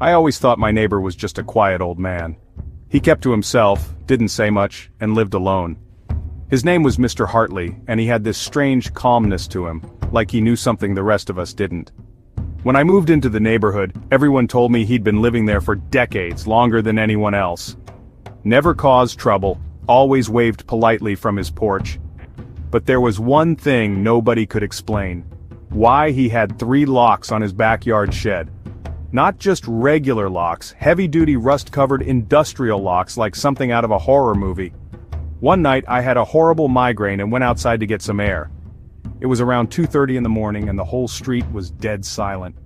I always thought my neighbor was just a quiet old man. He kept to himself, didn't say much, and lived alone. His name was Mr. Hartley, and he had this strange calmness to him, like he knew something the rest of us didn't. When I moved into the neighborhood, everyone told me he'd been living there for decades, longer than anyone else. Never caused trouble, always waved politely from his porch. But there was one thing nobody could explain: why he had 3 locks on his backyard shed. Not just regular locks, heavy-duty rust-covered industrial locks like something out of a horror movie. One night I had a horrible migraine and went outside to get some air. It was around 2:30 in the morning and the whole street was dead silent.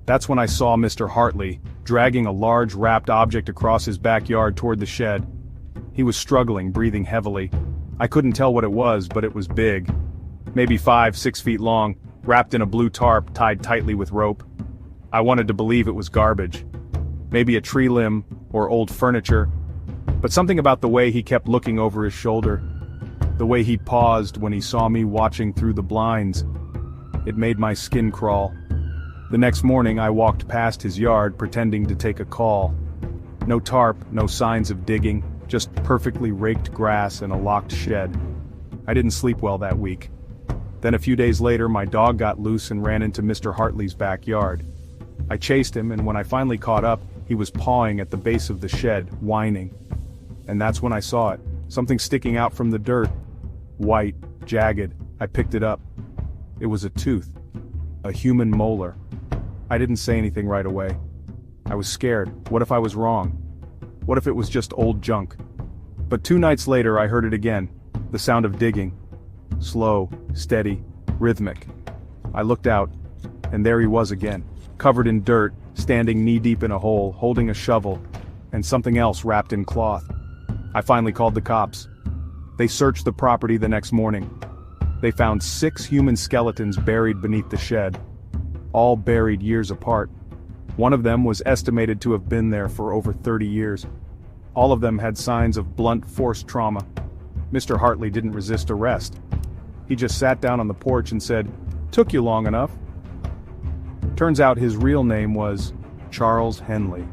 That's when I saw Mr. Hartley, dragging a large wrapped object across his backyard toward the shed. He was struggling, breathing heavily. I couldn't tell what it was, but it was big. Maybe 5-6 feet long, wrapped in a blue tarp tied tightly with rope. I wanted to believe it was garbage. Maybe a tree limb, or old furniture. But something about the way he kept looking over his shoulder, the way he paused when he saw me watching through the blinds, it made my skin crawl. The next morning I walked past his yard pretending to take a call. No tarp, no signs of digging, just perfectly raked grass and a locked shed. I didn't sleep well that week. Then a few days later my dog got loose and ran into Mr. Hartley's backyard. I chased him, and when I finally caught up, he was pawing at the base of the shed, whining. And that's when I saw it, something sticking out from the dirt. White, jagged. I picked it up. It was a tooth. A human molar. I didn't say anything right away. I was scared. What if I was wrong? What if it was just old junk? But 2 nights later I heard it again, the sound of digging. Slow, steady, rhythmic. I looked out, and there he was again, covered in dirt, standing knee-deep in a hole, holding a shovel, and something else wrapped in cloth. I finally called the cops. They searched the property the next morning. They found 6 human skeletons buried beneath the shed, all buried years apart. One of them was estimated to have been there for over 30 years. All of them had signs of blunt force trauma. Mr. Hartley didn't resist arrest. He just sat down on the porch and said, "Took you long enough." Turns out his real name was Charles Henley.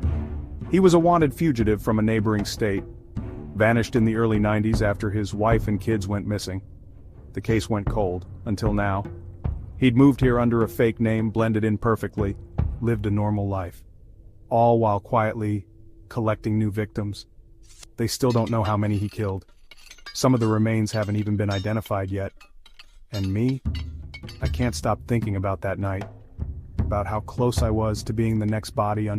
He was a wanted fugitive from a neighboring state. Vanished in the early 90s after his wife and kids went missing. The case went cold, until now. He'd moved here under a fake name, blended in perfectly, lived a normal life. All while quietly collecting new victims. They still don't know how many he killed. Some of the remains haven't even been identified yet. And me? I can't stop thinking about that night. About how close I was to being the next body